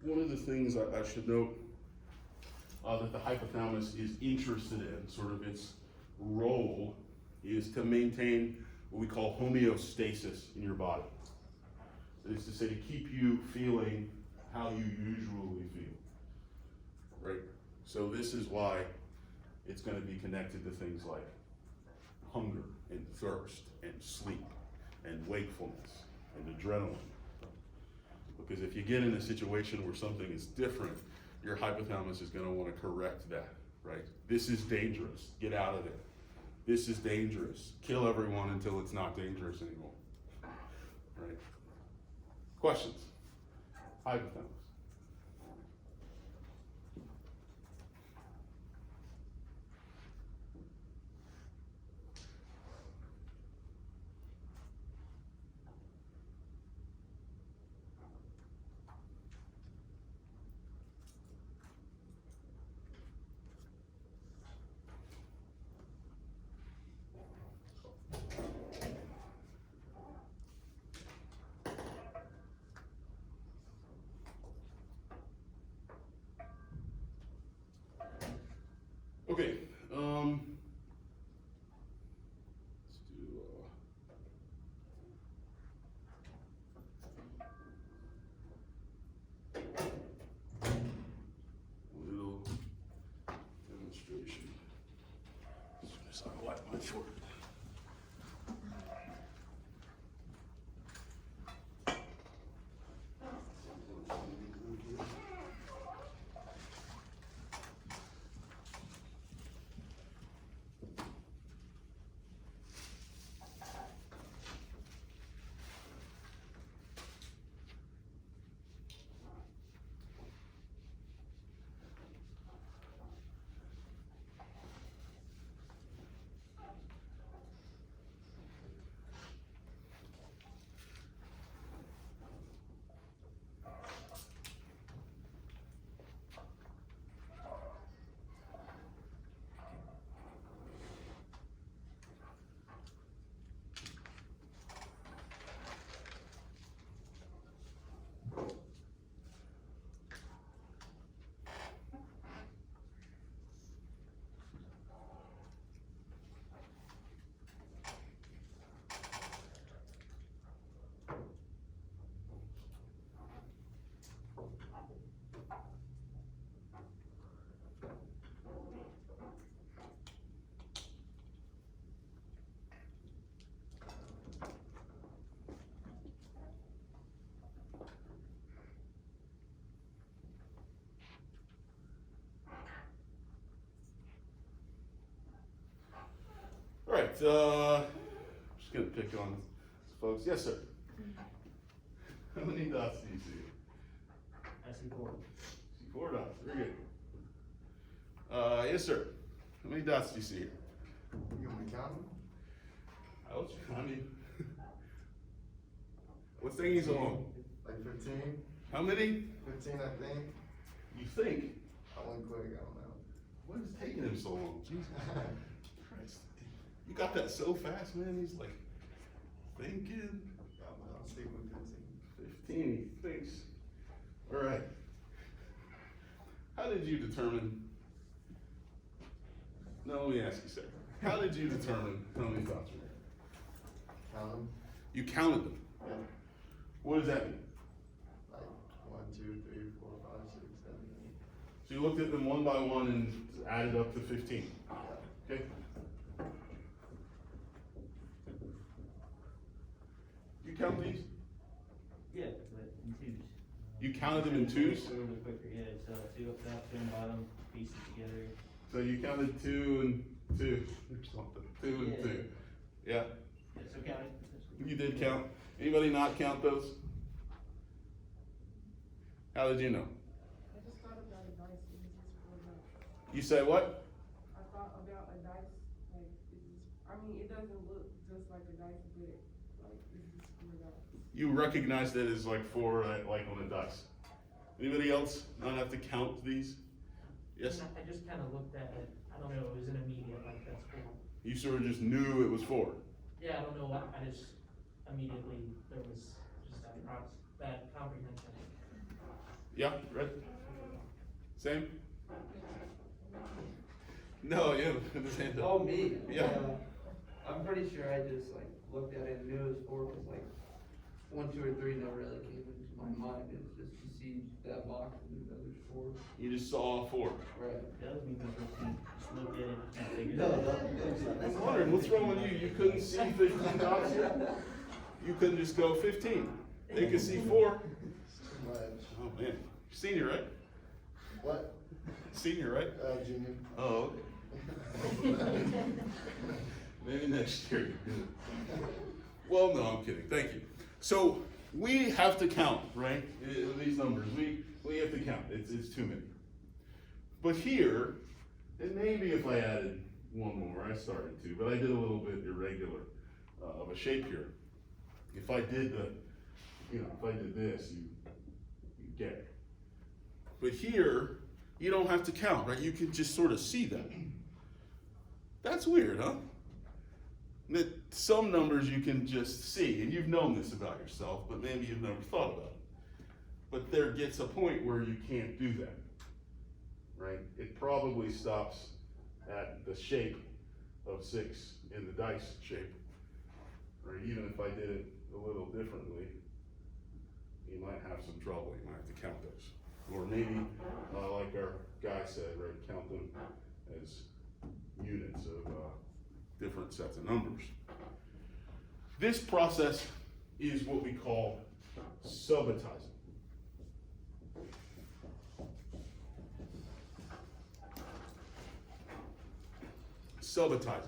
One of the things I should note that the hypothalamus is interested in, sort of its role, is to maintain what we call homeostasis in your body. That is to say, to keep you feeling how you usually feel, right? So this is why it's going to be connected to things like hunger and thirst and sleep and wakefulness and adrenaline. Because if you get in a situation where something is different, your hypothalamus is going to want to correct that, right? This is dangerous. Get out of there. This is dangerous. Kill everyone until it's not dangerous anymore, right? Questions? Hypothalamus. Okay, let's do a little demonstration. As soon as I wipe my foot. All right, I'm just gonna pick on folks. Yes, sir. How many dots do you see? I see 4. See 4 dots, very good. Yes, sir. How many dots do you see here? You want me to count them? I mean, what's taking you so long? Like 15? How many? 15, I think. You think? I went quick, I don't know. What is taking him so long? Jesus Christ. You got that so fast, man. He's like thinking. I'll stick with 15. 15, he thinks. All right. How did you determine No, let me ask you, sir. How did you determine how many thoughts were there? Count them, You counted them. What does that mean? like 1, 2, 3, 4, 5, 6, 7, 8. So you looked at them one by one and added up to 15. Okay? You count these? Yeah, but in twos. You counted them in twos? A little bit quicker, yeah, so two up top, two and bottom, pieces together. So you counted 2 and 2 or something. 2 and Yeah. 2. Yeah. Yeah, so counting. You did count. Anybody not count those? How did you know? I just thought about a dice, it was just four dice. You say what? I thought about a dice, like, it's just, I mean, it doesn't look just like a dice, but like, it's just four dice. You recognized it as like 4, like on a dice. Anybody else not have to count these? Yes? I just kinda looked at it, I don't know, it was an immediate, like, that's cool. You sort of just knew it was 4. Yeah, I don't know what, I just immediately, there was just that comprehension. Yeah, right? Same? No, yeah, the same thing. Oh, me? Yeah. I'm pretty sure I just like looked at it and knew it was 4, cause like 1, 2, or 3 never really came into my mind. It's just you see that box and you know there's 4. You just saw 4. Right. That was me the 15, just looked at it and figured No, it out. I'm wondering, what's wrong with you? You couldn't see 15 dots here? You couldn't just go 15. They could see 4. It's too much. Oh, man. Senior, right? What? Senior, right? Junior. Oh, okay. Maybe next year. Well, no, I'm kidding. Thank you. So we have to count, right? These numbers, we have to count. It's too many. But here, and maybe if I added one more, I started to, but I did a little bit irregular of a shape here. If I did if I did this, you get it. But here, you don't have to count, right? You can just sort of see that. That's weird, huh? That some numbers you can just see, and you've known this about yourself, but maybe you've never thought about it. But there gets a point where you can't do that, right? It probably stops at the shape of 6 in the dice shape, right? Even if I did it a little differently, you might have some trouble. You might have to count those. Or maybe, like our guy said, right, count them as units of different sets of numbers. This process is what we call subitizing. Subitizing.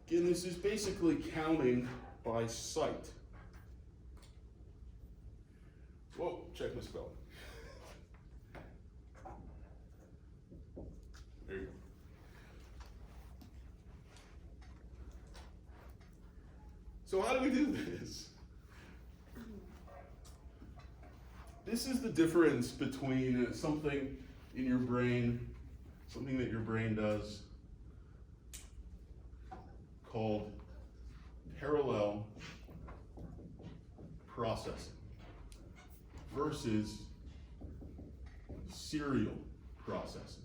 Again, this is basically counting by sight. Whoa, check my spelling. There you go. So how do we do this? This is the difference between something in your brain, something that your brain does called parallel processing versus serial processing.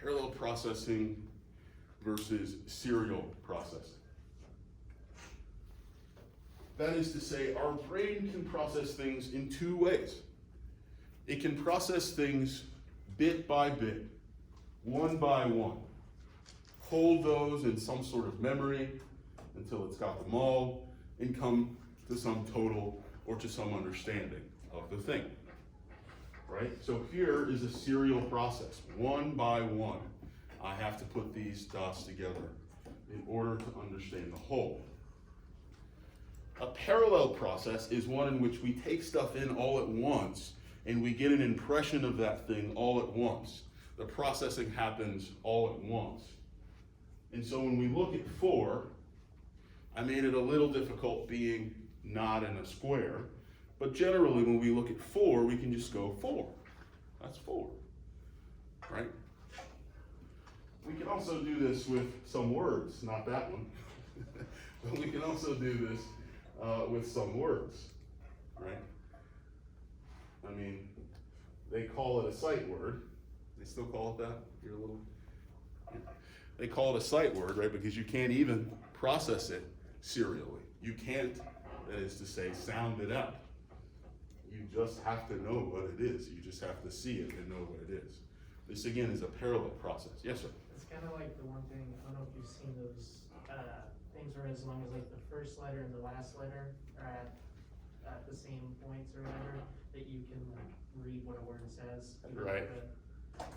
Parallel processing versus serial processing. That is to say, our brain can process things in 2 ways. It can process things bit by bit, one by one. Hold those in some sort of memory until it's got them all, and come to some total or to some understanding of the thing. Right? So here is a serial process, one by one. I have to put these dots together in order to understand the whole. A parallel process is one in which we take stuff in all at once and we get an impression of that thing all at once. The processing happens all at once. And so when we look at 4, I made it a little difficult being not in a square, but generally when we look at 4, we can just go 4. That's 4, right? We can also do this with some words, not that one, but we can also do this with some words. right? I mean, they call it a sight word. They still call it that? You're a little, yeah. They call it a sight word, right? Because you can't even process it serially. You can't, that is to say, sound it out. You just have to know what it is. You just have to see it and know what it is. This again is a parallel process. Yes, sir? It's kind of like the one thing, I don't know if you've seen those, things where as long as like the first letter and the last letter are at the same points or whatever, that you can like read what a word says. Right.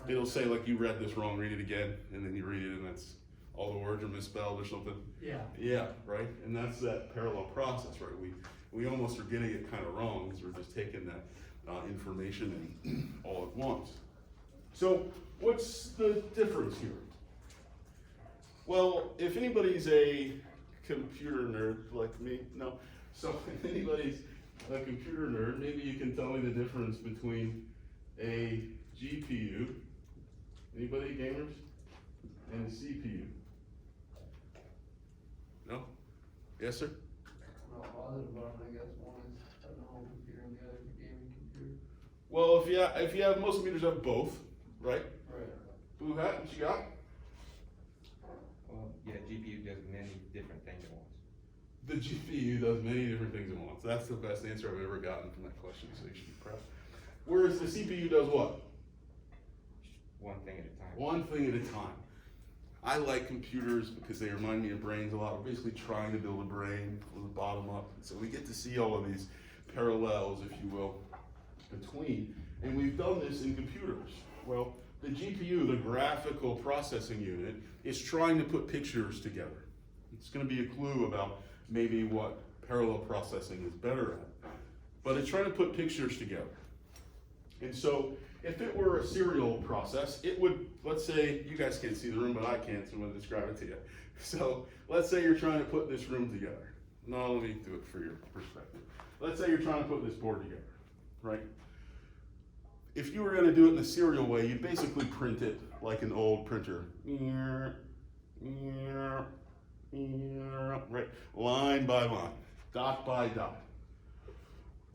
It'll say like, you read this wrong, read it again, and then you read it and that's, all the words are misspelled or something. Yeah. Yeah, right? And that's that parallel process, right? We almost are getting it kind of wrong because we're just taking that information in all at once. So what's the difference here? Well, if anybody's a computer nerd like me, no. So if anybody's a computer nerd, maybe you can tell me the difference between a GPU, anybody gamers, and a CPU. No? Yes, sir? I'm not bothered about it, I guess one is a home computer and the other is a gaming computer. Well, if you have, most computers have both, right? Right. Blue hat, what you got? Well, yeah, GPU does many different things at once. The GPU does many different things at once. That's the best answer I've ever gotten from that question, so you should be proud. Whereas the CPU does what? One thing at a time. One thing at a time. I like computers because they remind me of brains a lot. We're basically trying to build a brain from the bottom up. So we get to see all of these parallels, if you will, between. And we've done this in computers. Well, the GPU, the graphical processing unit, is trying to put pictures together. It's going to be a clue about maybe what parallel processing is better at. But it's trying to put pictures together. And so if it were a serial process, it would, let's say, you guys can't see the room, but I can, so I'm going to describe it to you. So let's say you're trying to put this room together. No, let me do it for your perspective. Let's say you're trying to put this board together, right? If you were going to do it in a serial way, you'd basically print it like an old printer. Right? Line by line, dot by dot.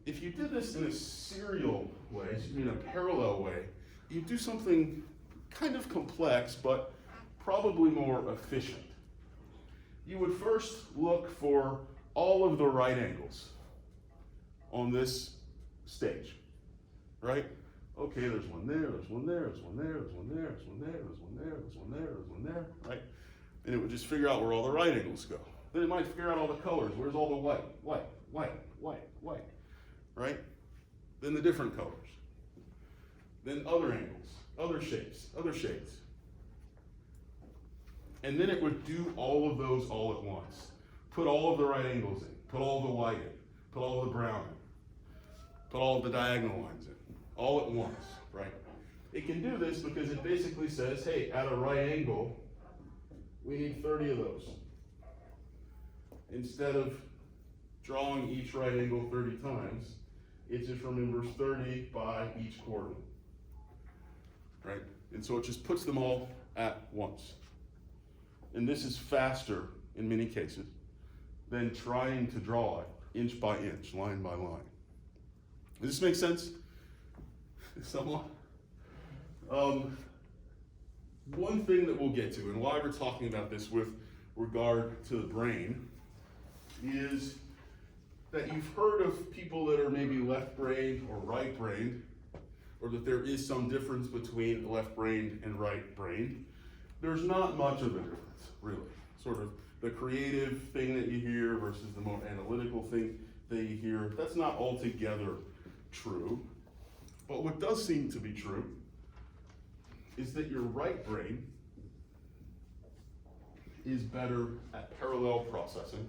If you did this in a serial way, in a parallel way, you'd do something kind of complex, but probably more efficient. You would first look for all of the right angles on this stage, right? Okay, there's one there, there's one there, there's one there, there's one there, there's one there, there's one there, there's one there, there's one there, right? And it would just figure out where all the right angles go. Then it might figure out all the colors. Where's all the white, white, white, white, white, right? Then the different colors. Then other angles, other shapes, other shades. And then it would do all of those all at once. Put all of the right angles in, put all the white in, put all of the brown in, put all of the diagonal lines in, all at once, right? It can do this because it basically says, hey, at a right angle, we need 30 of those. Instead of drawing each right angle 30 times, it just remembers 30 by each coordinate, right? And so it just puts them all at once. And this is faster in many cases than trying to draw it inch by inch, line by line. Does this make sense? Somewhat? One thing that we'll get to, and why we're talking about this with regard to the brain, is that you've heard of people that are maybe left-brained or right-brained, or that there is some difference between left-brained and right-brained. There's not much of a difference, really. Sort of the creative thing that you hear versus the more analytical thing that you hear, that's not altogether true. But what does seem to be true is that your right brain is better at parallel processing,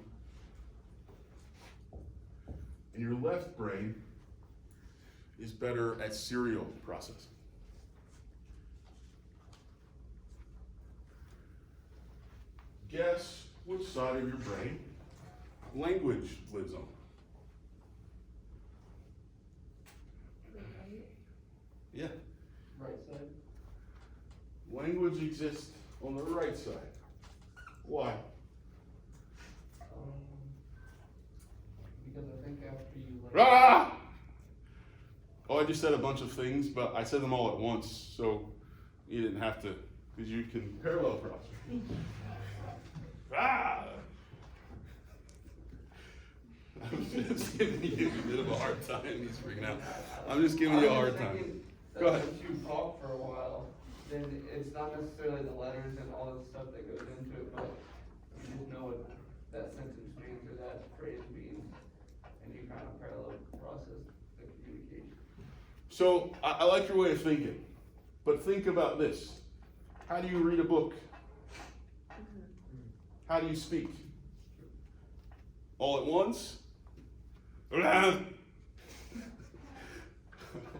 and your left brain is better at serial processing. Guess which side of your brain language lives on? Yeah. Right side. Language exists on the right side. Why? because I think after you like. Ah! Oh, I just said a bunch of things, but I said them all at once, so you didn't have to, because you can parallel process. Ah! I'm just giving you a bit of a hard time. He's freaking out. I'm just giving you a hard time. Go ahead. If you talk for a while, then it's not necessarily the letters and all the stuff that goes into it, but you just know what that sentence means or that phrase means, and you kind of parallel process the communication. So I like your way of thinking, but think about this. How do you read a book? How do you speak? All at once?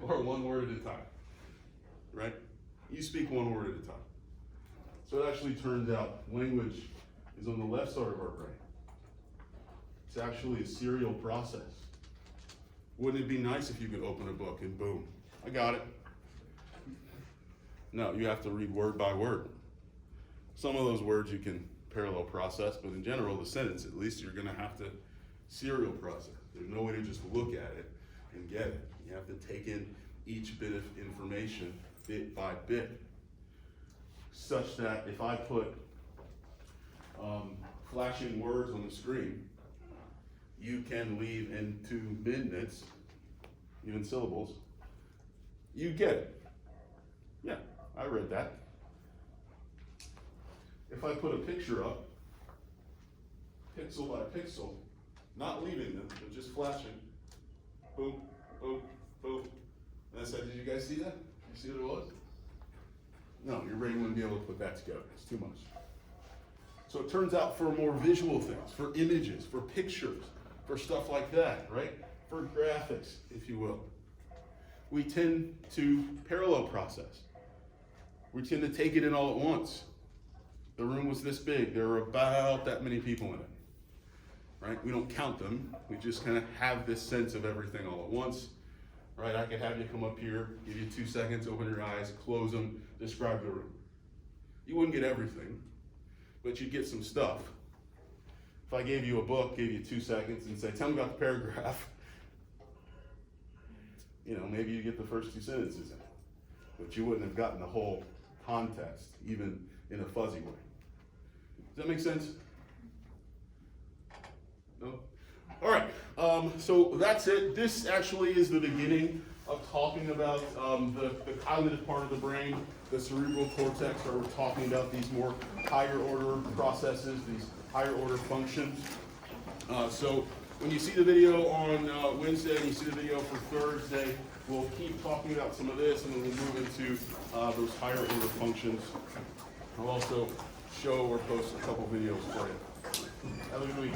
Or one word at a time, right? You speak one word at a time. So it actually turns out language is on the left side of our brain. It's actually a serial process. Wouldn't it be nice if you could open a book and boom, I got it. No, you have to read word by word. Some of those words you can parallel process, but in general, the sentence, at least you're gonna have to serial process. There's no way to just look at it and get it. You have to take in each bit of information bit by bit, such that if I put flashing words on the screen, you can leave in 2 minutes, even syllables, you get it. Yeah, I read that. If I put a picture up, pixel by pixel, not leaving them, but just flashing, boom, boom, boom. And I said, did you guys see that? You see what it was? No, your brain wouldn't be able to put that together. It's too much. So it turns out for more visual things, for images, for pictures, for stuff like that, right? For graphics, if you will, we tend to parallel process. We tend to take it in all at once. The room was this big. There were about that many people in it, right? We don't count them. We just kind of have this sense of everything all at once, right? I could have you come up here, give you 2 seconds, open your eyes, close them, describe the room. You wouldn't get everything, but you'd get some stuff. If I gave you a book, gave you 2 seconds and say, tell me about the paragraph, you know, maybe you get the first 2 sentences in it, but you wouldn't have gotten the whole context, even in a fuzzy way. Does that make sense? No? All right, so that's it. This actually is the beginning of talking about the cognitive part of the brain, the cerebral cortex, where we're talking about these more higher order processes, these higher order functions. So when you see the video on Wednesday and you see the video for Thursday, we'll keep talking about some of this and then we'll move into those higher order functions. I'll also show or post a couple videos for you. Have a good week.